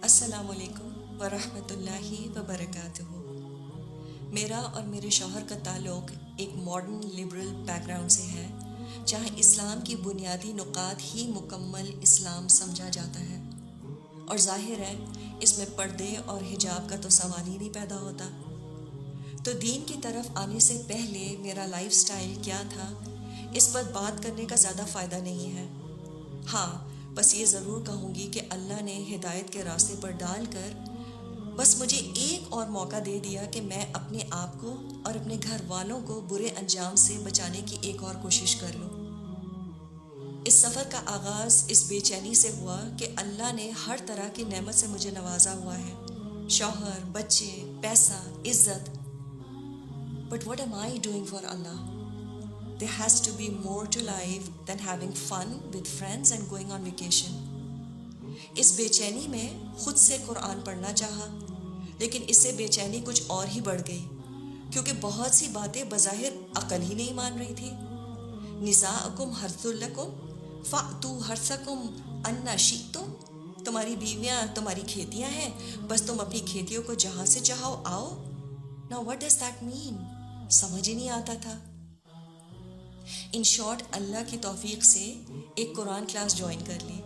السلام علیکم ورحمۃ اللہ وبرکاتہ۔ میرا اور میرے شوہر کا تعلق ایک ماڈرن لبرل بیک گراؤنڈ سے ہے، جہاں اسلام کی بنیادی نکات ہی مکمل اسلام سمجھا جاتا ہے، اور ظاہر ہے اس میں پردے اور حجاب کا تو سوال ہی نہیں پیدا ہوتا۔ تو دین کی طرف آنے سے پہلے میرا لائف سٹائل کیا تھا، اس پر بات کرنے کا زیادہ فائدہ نہیں ہے۔ ہاں، بس یہ ضرور کہوں گی کہ اللہ نے ہدایت کے راستے پر ڈال کر بس مجھے ایک اور موقع دے دیا کہ میں اپنے آپ کو اور اپنے گھر والوں کو برے انجام سے بچانے کی ایک اور کوشش کر لوں۔ اس سفر کا آغاز اس بے چینی سے ہوا کہ اللہ نے ہر طرح کی نعمت سے مجھے نوازا ہوا ہے، شوہر، بچے، پیسہ، عزت۔ But what am I doing for Allah? There has to be more to life than having fun with friends and going on vacation. اس بے چینی میں خود سے قرآن پڑھنا چاہا، لیکن اس سے بے چینی کچھ اور ہی بڑھ گئی، کیونکہ بہت سی باتیں بظاہر عقل ہی نہیں مان رہی تھی۔ نساؤکم حرث لکم فأتوا حرثکم انا شئتم، تمہاری بیویاں تمہاری کھیتیاں ہیں، بس تم اپنی کھیتیوں کو جہاں سے چاہو آؤ۔ Now what does that mean؟ سمجھ ہی نہیں آتا تھا۔ ان شارٹ، اللہ کی توفیق سے ایک قرآن کلاس جوائن کر لی۔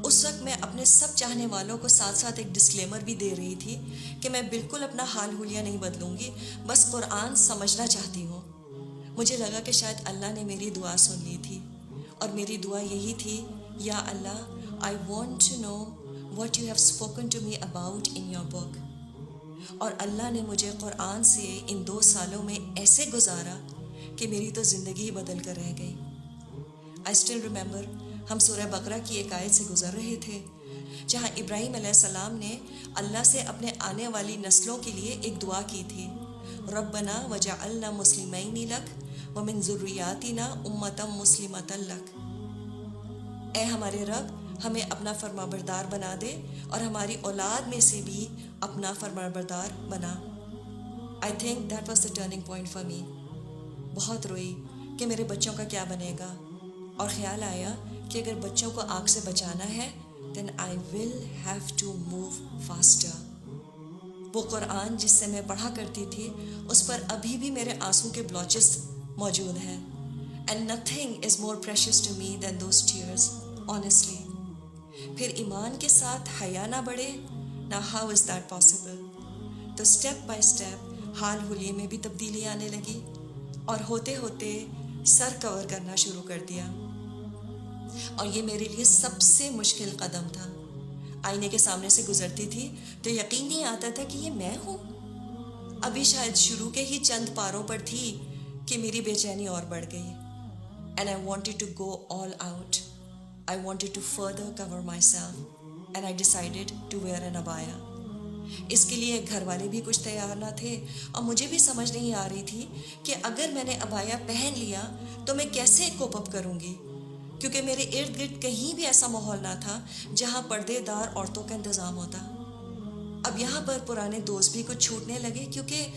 اس وقت میں اپنے سب چاہنے والوں کو ساتھ ساتھ ایک ڈسکلیمر بھی دے رہی تھی کہ میں بالکل اپنا حال حلیہ نہیں بدلوں گی، بس قرآن سمجھنا چاہتی ہوں۔ مجھے لگا کہ شاید اللہ نے میری دعا سن لی تھی، اور میری دعا یہی تھی، یا اللہ، I want to know what you have spoken to me about in your book۔ اور اللہ نے مجھے قرآن سے ان 2 سالوں میں ایسے گزارا کہ میری تو زندگی بدل کر رہ گئی۔ I still remember، ہم سورہ بقرہ کی ایک آیت سے گزر رہے تھے، جہاں ابراہیم علیہ السلام نے اللہ سے اپنے آنے والی نسلوں کے لیے ایک دعا کی تھی، ربنا وجعلنا مسلمین لک ومن ذریاتنا امۃ مسلمۃ لک۔ اے ہمارے رب، ہمیں اپنا فرمانبردار بنا دے اور ہماری اولاد میں سے بھی اپنا فرمانبردار بنا۔ I think that was the turning point for me۔ بہت روئی کہ میرے بچوں کا کیا بنے گا، اور خیال آیا کہ اگر بچوں کو آگ سے بچانا ہے then I will have to move faster۔ وہ قرآن جس سے میں پڑھا کرتی تھی، اس پر ابھی بھی میرے آنسوں کے بلاچز موجود ہیں، and nothing is more precious to me than those tears، honestly۔ پھر ایمان کے ساتھ حیا نہ بڑھے، now how is that possible؟ تو اسٹیپ بائی اسٹیپ حال حلیے میں بھی تبدیلی آنے لگی، اور ہوتے ہوتے سر کور کرنا شروع کر دیا، اور یہ میرے لیے سب سے مشکل قدم تھا۔ آئینے کے سامنے سے گزرتی تھی تو یقین نہیں آتا تھا کہ یہ میں ہوں۔ ابھی شاید شروع کے ہی چند پاروں پر تھی کہ میری بے چینی اور بڑھ گئی، and I wanted to go all out۔ I wanted to further cover myself and I decided to wear an abaya۔ اس کے لیے گھر والے بھی کچھ تیار نہ تھے، اور مجھے بھی سمجھ نہیں آ رہی تھی کہ اگر میں نے ابایا پہن لیا تو میں کیسے کوپ اپ کروں گی، کیونکہ میرے ارد گرد کہیں بھی ایسا ماحول نہ تھا جہاں پردے دار عورتوں کا انتظام ہوتا۔ اب یہاں پر پرانے دوست بھی کچھ چھوٹنے لگے، کیونکہ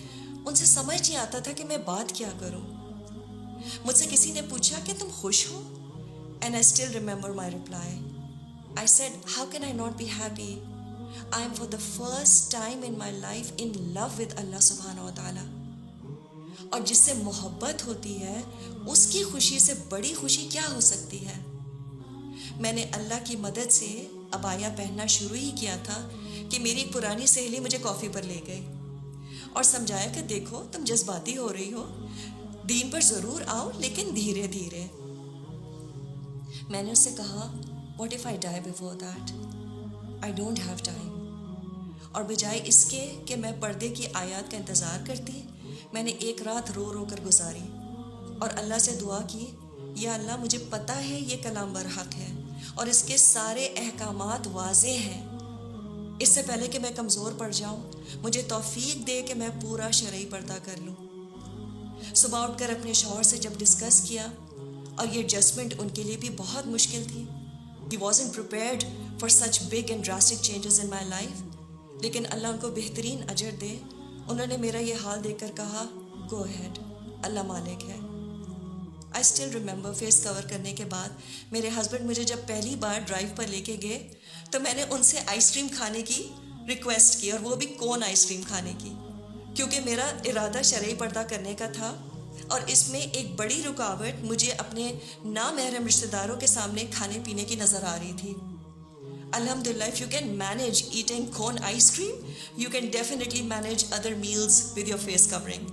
ان سے سمجھ نہیں آتا تھا کہ میں بات کیا کروں۔ مجھ سے کسی نے پوچھا کہ تم خوش ہو؟ And I still remember my reply۔ I said, how can I not be happy؟ I am for the first time in my life in love with Allah subhanahu wa ta'ala۔ اور جس سے محبت ہوتی ہے اس کی خوشی سے بڑی خوشی کیا ہو سکتی ہے؟ میں نے اللہ کی مدد سے ابایا پہننا شروع ہی کیا تھا کہ میری ایک پرانی سہیلی مجھے کافی پر لے گئی اور سمجھایا کہ دیکھو، تم جذباتی ہو رہی ہو، دین پر ضرور آؤ لیکن دھیرے دھیرے۔ میں نے اس سے کہا، what if I die before that؟ I don't have time۔ اور بجائے اس کے کہ میں پردے کی آیات کا انتظار کرتی، میں نے ایک رات رو رو کر گزاری اور اللہ سے دعا کی، یا اللہ، مجھے پتہ ہے یہ کلام برحق ہے اور اس کے سارے احکامات واضح ہیں۔ اس سے پہلے کہ میں کمزور پڑ جاؤں، مجھے توفیق دے کہ میں پورا شرعی پردہ کر لوں۔ صبح اٹھ کر اپنے شوہر سے جب ڈسکس کیا، اور یہ ایڈجسٹمنٹ ان کے لیے بھی بہت مشکل تھی۔ He wasn't prepared for such big and drastic changes in my life، لیکن اللہ ان کو بہترین اجر دے، انہوں نے میرا یہ حال دیکھ کر کہا، go ahead، اللہ مالک ہے۔ I still remember فیس کور کرنے کے بعد میرے ہسبینڈ مجھے جب پہلی بار ڈرائیو پر لے کے گئے تو میں نے ان سے آئس کریم کھانے کی ریکویسٹ کی، اور وہ بھی کون آئس کریم کھانے کی، کیونکہ میرا ارادہ شرعی پردہ کرنے کا تھا، اور اس میں ایک بڑی رکاوٹ مجھے اپنے نامحرم رشتہ داروں کے سامنے کھانے پینے کی نظر آ رہی تھی۔ Alhamdulillah, if you can manage eating cone ice cream, you can definitely manage other meals with your face covering.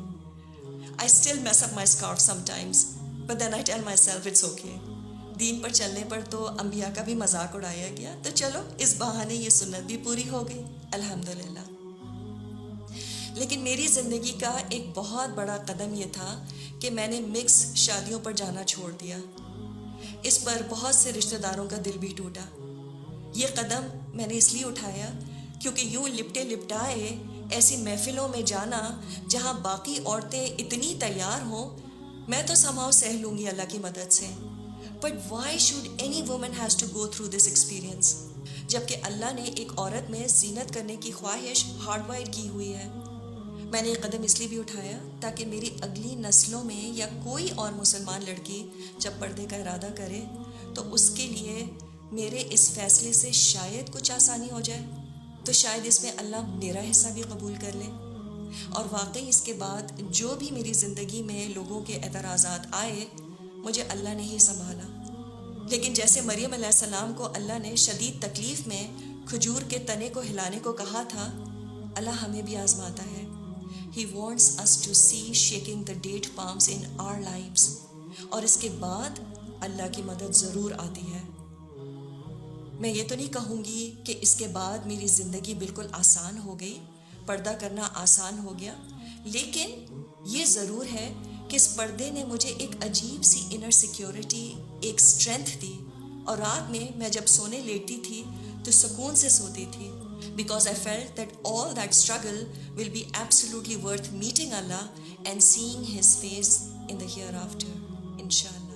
I still mess up my scarf sometimes, but then I tell myself it's okay. دین پر چلنے پر تو انبیاء کا بھی مذاق اڑایا گیا، تو چلو اس بہانے یہ سنت بھی پوری ہو گئی، الحمدللہ۔ لیکن میری زندگی کا ایک بہت بڑا قدم یہ تھا کہ میں نے مکس شادیوں پر جانا چھوڑ دیا۔ اس پر بہت سے رشتہ داروں کا دل بھی ٹوٹا۔ یہ قدم میں نے اس لیے اٹھایا کیونکہ یوں لپٹے لپٹائے ایسی محفلوں میں جانا جہاں باقی عورتیں اتنی تیار ہوں، میں تو سمہاؤ سہ لوں گی اللہ کی مدد سے، but why should any woman has to go through this experience, جبکہ اللہ نے ایک عورت میں زینت کرنے کی خواہش ہارڈ وائر کی ہوئی ہے۔ میں نے یہ قدم اس لیے بھی اٹھایا تاکہ میری اگلی نسلوں میں یا کوئی اور مسلمان لڑکی جب پردے کا ارادہ کرے تو اس کے لیے میرے اس فیصلے سے شاید کچھ آسانی ہو جائے، تو شاید اس میں اللہ میرا حصہ بھی قبول کر لے۔ اور واقعی اس کے بعد جو بھی میری زندگی میں لوگوں کے اعتراضات آئے، مجھے اللہ نے ہی سنبھالا۔ لیکن جیسے مریم علیہ السلام کو اللہ نے شدید تکلیف میں کھجور کے تنے کو ہلانے کو کہا تھا، اللہ ہمیں بھی آزماتا ہے۔ He wants us to see shaking the date palms in our lives، اور اس کے بعد اللہ کی مدد ضرور آتی ہے۔ میں یہ تو نہیں کہوں گی کہ اس کے بعد میری زندگی بالکل آسان ہو گئی، پردہ کرنا آسان ہو گیا، لیکن یہ ضرور ہے کہ اس پردے نے مجھے ایک عجیب سی انر سیکیورٹی، ایک اسٹرینتھ دی، اور رات میں میں جب سونے لیٹتی تھی تو سکون سے سوتی تھی، because I felt that all that struggle will be absolutely worth meeting Allah and seeing his face in the hereafter, انشاء اللہ۔